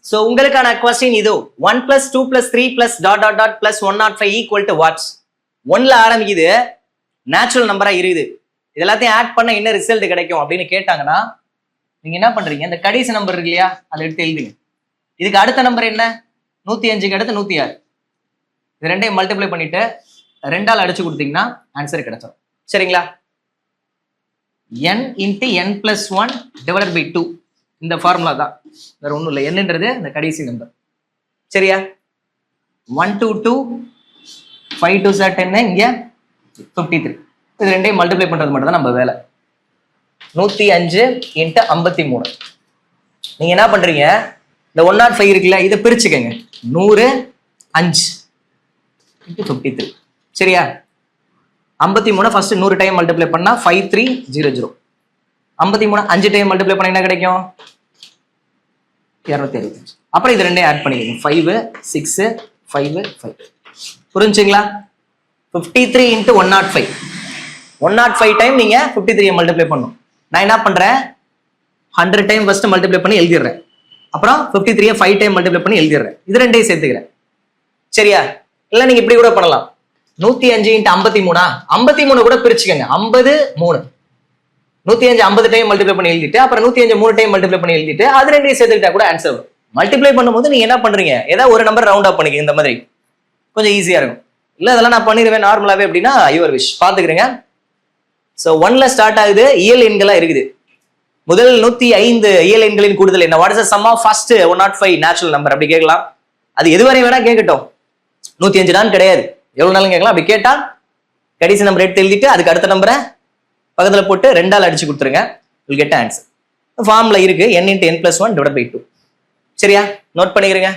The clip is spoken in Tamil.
ஸோ உங்களுக்கான கொஸ்டின் இதோ 1 + 2 + 3 + ... + 105 ஈக்குவல் டு வாட்ஸ். 1ல ஆரம்பிக்குது, நேச்சுரல் நம்பரா இருக்குது. இது எல்லாத்தையும் ஆட் பண்ண என்ன ரிசல்ட் கிடைக்கும் அப்படின்னு கேட்டாங்கன்னா நீங்க என்ன பண்றீங்க, இந்த கடைசி நம்பர் இருக்கு இல்லையா, அதை எடுத்து எழுதுங்க. இதுக்கு அடுத்த நம்பர் என்ன, 105க்கு அடுத்து 106. இது ரெண்டையும் மல்டிப்ளை பண்ணிட்டு 2ஆல் அடிச்சு கொடுத்தீங்கன்னா ஆன்சர் கிடைச்சிடும். சரிங்களா? n × n + 1 / 2 இந்த ஃபார்முலா தான், வேற ஒன்றும் இல்லை. என்னன்றது இந்த கடைசி நம்பர். சரியா? 1 to 2 5 to 10 இங்க 53. இது ரெண்டையும் மல்டிப்ளை பண்றது மட்டும் தான் நம்ம வேலை. 105 × 53. நீங்க என்ன பண்றீங்க, இந்த 105 இருக்குல்ல, இதை பிரிச்சுக்கங்க. 100 5 × 53. சரியா? 53 ஃபர்ஸ்ட் 100 டைம் மல்டிப்ளை பண்ணா 5300. 53 5 டைம் மல்டிப்ளை பண்ணா என்ன கிடைக்கும், 265. அப்புறம் இது ரெண்டையும் ஆட் பண்ணிக்கங்க. 5 6 5 5. புரிஞ்சுங்களா? 53 × 105. 105 டைம் நீங்க 53 மல்டிப்ளை பண்ணணும். நான் என்ன பண்றேன், 100 டைம் ஃபர்ஸ்ட் மல்டிப்ளை பண்ணி எழுதிடுறேன். அப்புறம் 53 5 டைம் மல்டிப்ளை பண்ணி எழுதிடுறேன். இது ரெண்டையும் சேர்த்துக்கிறேன். சரியா? இல்ல நீங்க இப்படி கூட பண்ணலாம். 105 × 53. 53 கூட பிரிச்சுக்கங்க. 50 3. 105 50 டைம் மல்டிப்ளை பண்ணி எழுதிட்டு அப்புறம் 105 3 டைம் மல்டிப்ளை பண்ணி எழுதிட்டு அது ரெண்டையும் சேர்த்துக்கிட்டா கூட ஆன்சர் வரும். மல்டிப்ளை பண்ணும்போது நீங்க என்ன பண்றீங்க, ஏதாவது ஒரு நம்பர் ரவுண்ட் அப் பண்ணிக்கங்க. இந்த மாதிரி கொஞ்சம் ஈஸியா இருக்கும். இல்ல அதெல்லாம் நான் பண்ணிடுவேன் நார்மலாவே அப்படின்னா யுவர் விஷ், பாத்துக்கிறேங்க. ஸோ 1ல ஸ்டார்ட் ஆகுது, இயல் எண்களா இருக்குது. முதல் 105 இயல் எண்களின் கூடுதல் என்ன, what is the sum of first 105 natural number அப்படி கேட்கலாம். அது எதுவரை வேணா கேட்கட்டும், 105 தான் கிடையாது, எவ்வளவு நாளும் கேட்கலாம். அப்படி கேட்டா கடைசி நம்பர் எடுத்து எழுதிட்டு அதுக்கு அடுத்த நம்பரை பக்கத்துல போட்டு 2ஆல் அடிச்சு கொடுத்துருங்க. Will get answer. ஃபார்முலா இருக்கு, n × n + 1 / 2. சரியா? நோட் பண்ணிக்கிறீங்க.